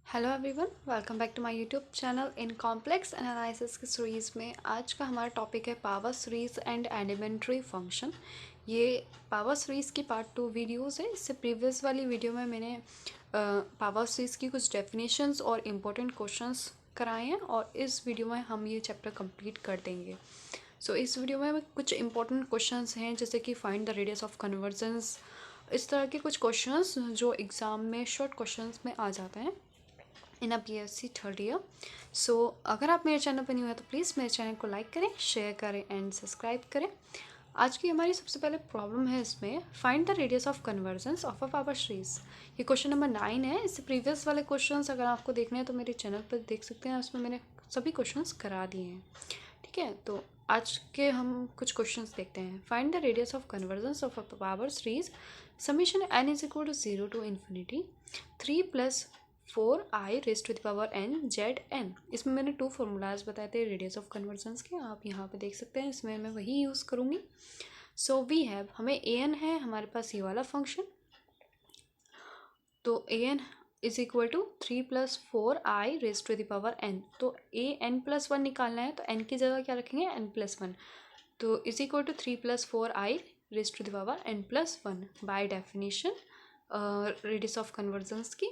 Hello everyone, welcome back to my YouTube channel. इन complex analysis की series में आज का हमारा टॉपिक है power series and elementary function. ये पावर सीरीज़ की पार्ट 2 वीडियोस है। इससे प्रीवियस वाली वीडियो में मैंने पावर सीरीज़ की कुछ डेफिनेशंस और इम्पोर्टेंट क्वेश्चंस कराए हैं और इस वीडियो में हम ये चैप्टर कंप्लीट कर देंगे। इस वीडियो में कुछ इंपॉर्टेंट क्वेश्चंस हैं जैसे कि find the radius of convergence, इस तरह के कुछ क्वेश्चंस जो एग्ज़ाम में शॉर्ट क्वेश्चंस में आ जाते हैं इन अ BSc थर्ड ईयर। अगर आप मेरे चैनल पर न्यू है तो प्लीज़ मेरे चैनल को लाइक करें, शेयर करें एंड सब्सक्राइब करें। आज की हमारी सबसे पहले प्रॉब्लम है इसमें, find the radius of convergence of a power series. ये क्वेश्चन नंबर 9 है। इससे प्रीवियस वाले क्वेश्चंस अगर आपको देखने हैं तो मेरे चैनल पर देख सकते हैं, उसमें मैंने सभी क्वेश्चंस करा दिए हैं। ठीक है, तो आज के हम कुछ क्वेश्चंस देखते हैं। Find the radius of convergence of a power series summation n is equal to 0 to infinity 3 plus 4i raise to the power n zn। इसमें मैंने 2 फार्मूलाज बताए थे रेडियस ऑफ कन्वर्जेंस के, आप यहाँ पे देख सकते हैं। इसमें मैं वही यूज़ करूँगी। वी हैव, हमें an है हमारे पास ये वाला फंक्शन, तो an is equal to 3 plus 4i raise to the power n। तो n+1 निकालना है तो n की जगह क्या रखेंगे, n+1। तो is equal to 3 plus 4i raise to the power n+1। By definition radius of convergence की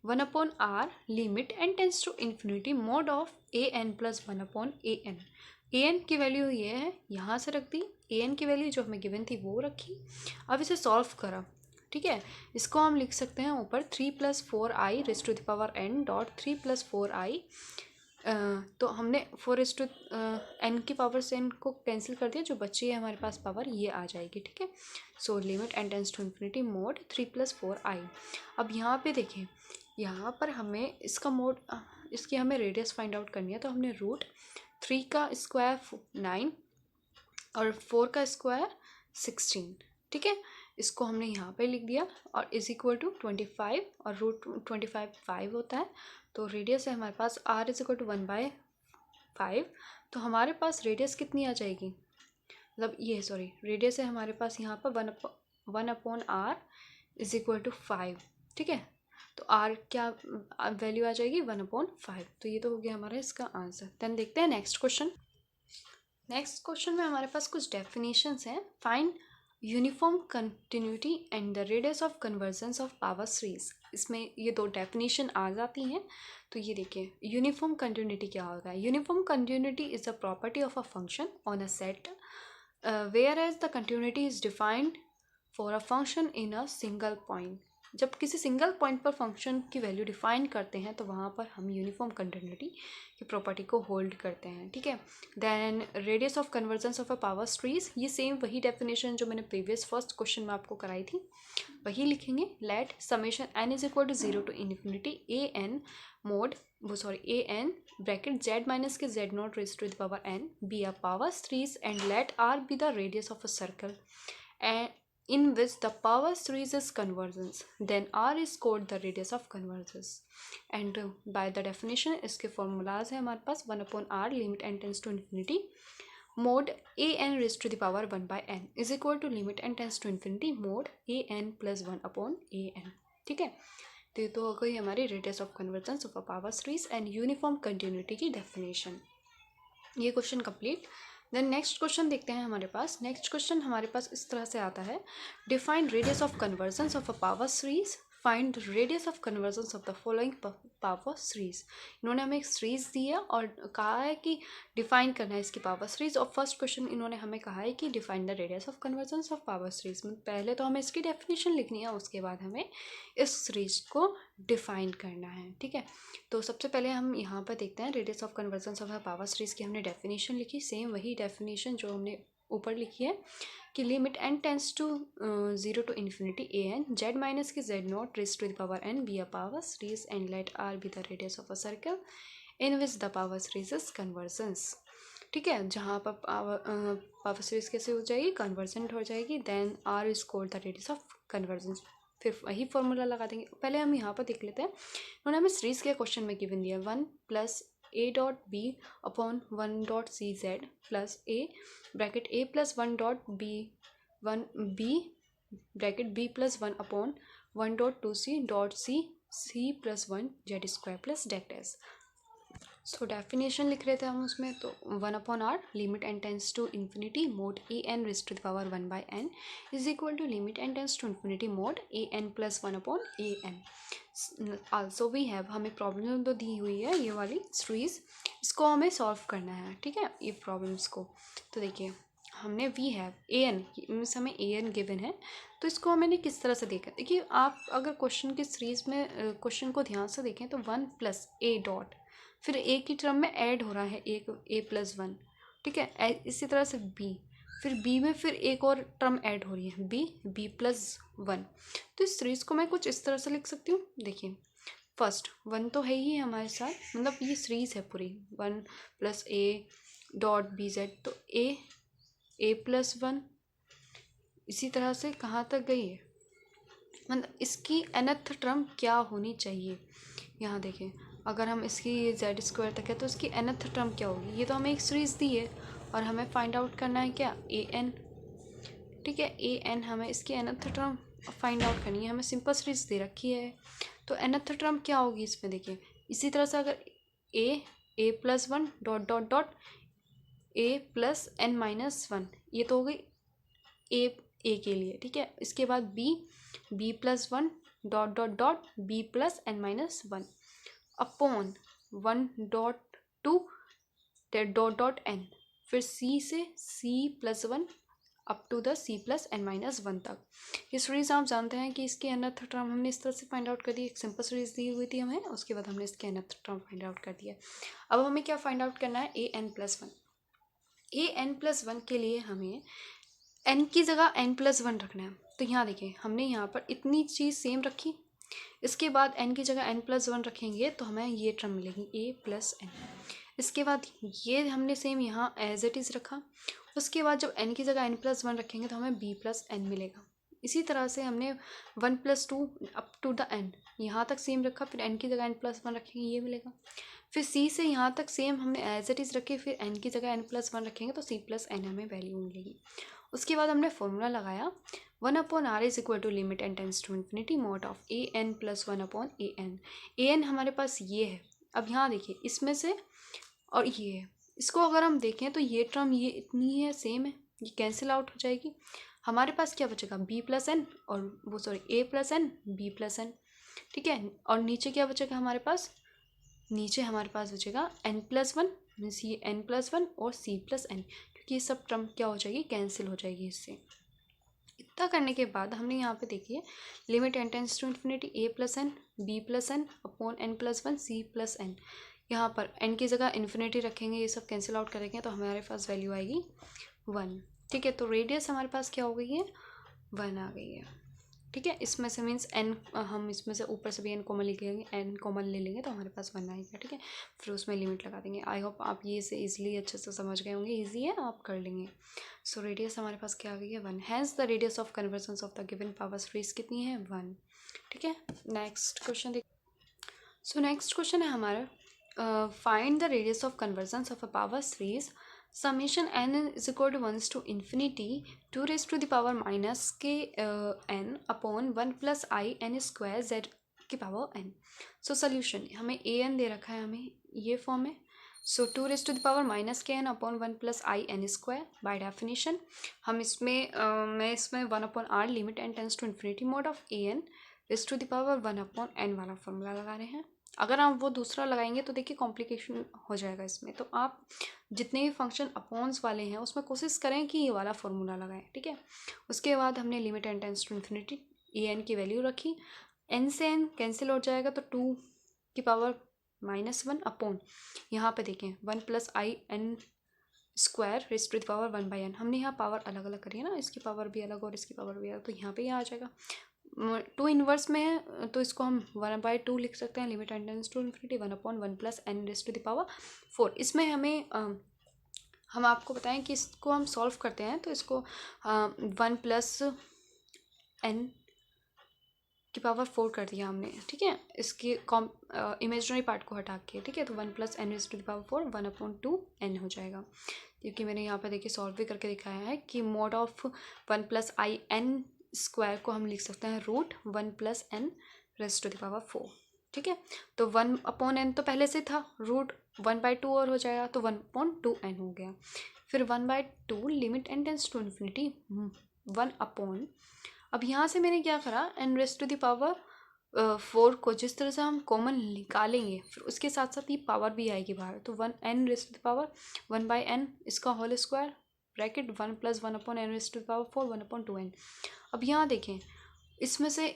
1/r limit n tends to infinity mod of an+1/an। an की वैल्यू ये है, यहाँ से रख दी। an की वैल्यू जो हमें गिवन थी वो रखी। अब इसे सॉल्व करा। ठीक है, इसको हम लिख सकते हैं ऊपर 3 plus 4i raise to the power n dot 3 plus 4i। तो हमने 4 n की पावर से n को कैंसिल कर दिया, जो बची है हमारे पास पावर ये आ जाएगी। ठीक है, limit n tends to infinity mod 3 plus 4i। अब यहाँ पे देखिए, यहाँ पर हमें इसका मोड, इसकी हमें रेडियस फाइंड आउट करनी है। तो हमने √3 का स्क्वायर 9 और 4 का स्क्वायर 16। ठीक है, इसको हमने यहाँ पे लिख दिया और इज इक्वल टू 25 और √25 5 होता है। तो रेडियस है हमारे पास r इज इक्वल टू 1/5। तो हमारे पास रेडियस कितनी आ जाएगी, मतलब ये सॉरी रेडियस है हमारे पास यहाँ पर 1/r इज इक्वल टू 5। ठीक है, तो r क्या वैल्यू आ जाएगी, 1/5। तो ये तो हो गया हमारा इसका आंसर। देन देखते हैं नेक्स्ट क्वेश्चन। नेक्स्ट क्वेश्चन में हमारे पास कुछ डेफिनेशंस हैं। Find uniform continuity and the radius of convergence of power series. इसमें ये 2 डेफिनेशन आ जाती हैं। तो ये देखिए, यूनिफॉर्म कंटिन्यूटी क्या होगा। Uniform continuity is a property of a function on a set where as the continuity is defined for a function in a single point. जब किसी सिंगल पॉइंट पर फंक्शन की वैल्यू डिफाइन करते हैं तो वहाँ पर हम यूनिफॉर्म कंटिन्यूटी की प्रॉपर्टी को होल्ड करते हैं। ठीक है, then radius of convergence of a power series, ये सेम वही डेफिनेशन जो मैंने प्रीवियस फर्स्ट क्वेश्चन में आपको कराई थी वही लिखेंगे। Let summation n is equal to 0 to infinity an mod an bracket z minus के z0 raise to the power n be a power series and let r be the radius of a circle in which the power series is convergence, then r is called the radius of convergence। and by the definition इसके formulas है हमारे पास 1/r limit n tends to infinity mod an raised to the power 1/n is equal to limit n tends to infinity mod an plus 1/an। ठीक है, तो ये तो हो गई हमारी radius of convergence of a power series and uniform continuity की definition. ये question complete. Then next question देखते हैं हमारे पास। नेक्स्ट क्वेश्चन हमारे पास इस तरह से आता है, define radius of convergence of a power series, find radius of convergence of the following power series. इन्होंने हमें एक सीरीज दी है और कहा है कि डिफाइन करना है इसकी पावर सीरीज। और फर्स्ट क्वेश्चन इन्होंने हमें कहा है कि define the radius of convergence of power series. पहले तो हमें इसकी डेफिनेशन लिखनी है, उसके बाद हमें इस सीरीज को डिफाइन करना है। ठीक है, तो सबसे पहले हम यहाँ पर देखते हैं radius of convergence of the power series की हमने डेफिनेशन लिखी, सेम वही डेफिनेशन जो हमने ऊपर लिखी है कि limit n tends to 0 to infinity an z minus की z0 raise to the power n be a power series and let r be the radius of a circle in which the power series is convergence. ठीक है, जहाँ पर power series कैसे हो जाएगी, convergent हो जाएगी। Then r is called the radius of convergence. फिर वही फॉर्मूला लगा देंगे। पहले हम यहाँ पर देख लेते हैं, उन्होंने हमें सीरीज के क्वेश्चन में गिवन दिया 1 plus a dot b upon 1 dot c z plus a bracket a plus 1 dot b 1 b bracket b plus 1 upon 1 dot 2 c dot c c plus one z square plus deck dash. So definition लिख रहे थे हम उसमें, तो 1/r limit N tends to infinity mod a n raise to the power 1/n is equal to limit N tends to infinity mod a N plus 1/an। Also we have, हमें problem तो दी हुई है ये वाली series, इसको हमें solve करना है, ठीक है, ये प्रॉब्लम्स को। तो देखिए हमने we have a n means हमें ए एन गिवन है, तो इसको मैंने किस तरह से देखा। देखिए आप अगर क्वेश्चन की सीरीज में क्वेश्चन को ध्यान से देखें तो 1 प्लस ए डॉट, फिर ए की टर्म में ऐड हो रहा है एक ए प्लस वन, ठीक है। इसी तरह से बी, फिर बी में फिर एक और टर्म ऐड हो रही है बी प्लस वन। तो इस सीरीज को मैं कुछ इस तरह से लिख सकती हूँ। देखिए फर्स्ट 1 तो है ही हमारे साथ, मतलब ये सीरीज है पूरी 1 plus A dot B Z, तो ए प्लस वन, इसी तरह से कहाँ तक गई है, मतलब इसकी nth टर्म क्या होनी चाहिए। यहाँ देखें अगर हम इसकी जेड स्क्वायर तक है तो इसकी nth टर्म क्या होगी। ये तो हमें एक सीरीज दी है और हमें फाइंड आउट करना है क्या, ए एन, ठीक है। ए एन हमें इसकी nth टर्म फाइंड आउट करनी है, हमें सिंपल सीरीज दे रखी है, तो nth टर्म क्या होगी इसमें। देखिए इसी तरह से अगर a plus one dot dot dot a plus N minus one, ये तो हो गई ए के लिए, ठीक है। इसके बाद B plus one dot dot dot B plus N minus one upon 1.2 dot dot N, फिर सी से C plus one up to the C plus N minus one तक। ये सीरीज आप जानते हैं कि इसकी nth टर्म हमने इस तरह से फाइंड आउट कर दी, एक सिंपल सीरीज दी हुई थी हमें, उसके बाद हमने इसके nth टर्म फाइंड आउट कर दिया। अब हमें क्या फाइंड आउट करना है, A N plus one. A N plus one के लिए हमें एन की जगह एन प्लस वन रखना है। तो यहाँ देखिए हमने यहाँ पर इतनी चीज़ सेम रखी, इसके बाद एन की जगह एन प्लस वन रखेंगे तो हमें ये टर्म मिलेगी ए प्लस एन। इसके बाद ये हमने सेम यहाँ एज इट इज़ रखा, उसके बाद जब एन की जगह एन प्लस वन रखेंगे तो हमें बी प्लस एन मिलेगा। इसी तरह से हमने 1 plus 2 up to the N यहाँ तक सेम रखा, फिर एन की जगह एन प्लस वन रखेंगे ये मिलेगा। फिर सी से यहाँ तक सेम हमने एज इट इज़ रखे, फिर एन की जगह एन प्लस वन रखेंगे तो सी प्लस एन हमें वैल्यू मिलेगी। उसके बाद हमने फॉर्मूला लगाया 1/r is equal to limit N tends to infinity mod of A N plus 1/an। A N हमारे पास ये है। अब यहाँ देखिए इसमें से और ये है, इसको अगर हम देखें तो ये टर्म ये इतनी है सेम है, ये कैंसिल आउट हो जाएगी। हमारे पास क्या बचेगा, बी प्लस एन और वो sorry a plus N B plus n, ठीक है। और नीचे क्या बचेगा हमारे पास, नीचे हमारे पास बचेगा एन प्लस वन मीन्स ये एन प्लस वन और सी प्लस एन, क्योंकि ये सब टर्म क्या हो जाएगी, कैंसिल हो जाएगी इससे। इतना करने के बाद हमने यहाँ पे देखिए limit N tends to infinity A plus N B plus N upon N plus one C plus N. यहाँ पर एन की जगह इन्फिनिटी रखेंगे, ये सब कैंसिल आउट करेंगे तो हमारे पास वैल्यू आएगी 1, ठीक है। तो रेडियस हमारे पास क्या हो गई है, 1 आ गई है, ठीक है। इसमें से मीन्स एन, हम इसमें से ऊपर से भी एन कॉमन लेंगे, एन कॉमन ले लेंगे तो हमारे पास 1 आएगा, ठीक है। फिर उसमें लिमिट लगा देंगे। आई होप आप ये से इजीली अच्छे से समझ गए होंगे, इजी है आप कर लेंगे। सो रेडियस हमारे पास क्या आ गई है, 1। Has the radius of convergence of the given power series कितनी है, 1, ठीक है। नेक्स्ट क्वेश्चन देख। सो नेक्स्ट क्वेश्चन है हमारा find the radius of convergence of a power series summation n is equal to 1 to infinity 2 raised to the power minus k n upon 1 plus I n square z की power n। So solution हमें a N दे रखा है, हमें ये form है। So 2 raise to the power minus k n upon 1 plus I N square. By definition हम इसमें मैं इसमें 1/r limit N tends to infinity mod of A n raise to the power 1/n वाला formula लगा रहे हैं। अगर आप वो दूसरा लगाएंगे तो देखिए कॉम्प्लिकेशन हो जाएगा इसमें, तो आप जितने भी फंक्शन अपॉन्स वाले हैं उसमें कोशिश करें कि ये वाला फॉर्मूला लगाएं, ठीक है। उसके बाद हमने limit N tends to infinity A N की वैल्यू रखी, एन से एन कैंसिल हो जाएगा तो 2 की पावर -1 अपॉन यहाँ पे देखें 1 plus I N square raise to the power 1/n। हमने यहाँ पावर अलग अलग करी है ना, इसकी पावर भी अलग और इसकी पावर भी अलग, तो यहाँ पे यह आ जाएगा 2 इनवर्स में है तो इसको हम 1/2 लिख सकते हैं। Limit N tends to infinity 1/1 plus N raise to the power 4। इसमें हमें हम आपको बताएं कि इसको हम सॉल्व करते हैं तो इसको 1 प्लस एन की पावर 4 कर दिया हमने, ठीक है। इसकी इमेजनरी पार्ट को हटा के, ठीक है। तो 1 plus N raise to the power 4 1/2 N हो जाएगा, क्योंकि मैंने यहाँ पे देखिए सॉल्व भी करके दिखाया है कि mod of 1 plus I N square को हम लिख सकते हैं root 1 plus N raise to the power 4। ठीक है। तो 1/n तो पहले से था, रूट 1/2 और हो जाएगा, तो 1/2n हो गया। फिर 1/2 limit n tends to infinity 1/, अब यहाँ से मैंने क्या करा, n⁻⁴ को जिस तरह से हम कॉमन निकालेंगे फिर उसके साथ साथ ये पावर भी आएगी बाहर, तो 1n⁻1/n इसका whole square bracket 1 + 1/n⁻⁴ 1/2n। अब यहाँ देखें, इसमें से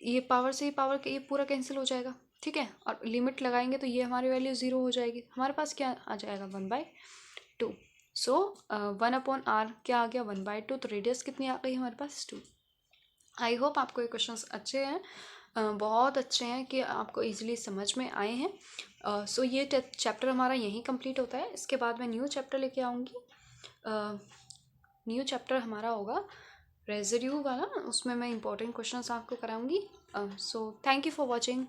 ये पावर से ये पूरा कैंसिल हो जाएगा, ठीक है, और लिमिट लगाएंगे तो ये हमारी वैल्यू 0 हो जाएगी, हमारे पास क्या आ जाएगा 1/2। सो 1/r क्या आ गया 1/2, तो रेडियस कितनी आ गई हमारे पास 2। आई होप आपको ये क्वेश्चंस अच्छे हैं, बहुत अच्छे हैं कि आपको इजीली समझ में आए हैं। सो ये चैप्टर हमारा यहीं कंप्लीट होता है, इसके बाद मैं न्यू चैप्टर लेके आऊँगी। न्यू चैप्टर हमारा होगा रेजिड्यू वाला, उसमें मैं इंपॉर्टेंट क्वेश्चंस आपको कराऊंगी। So thank you for watching.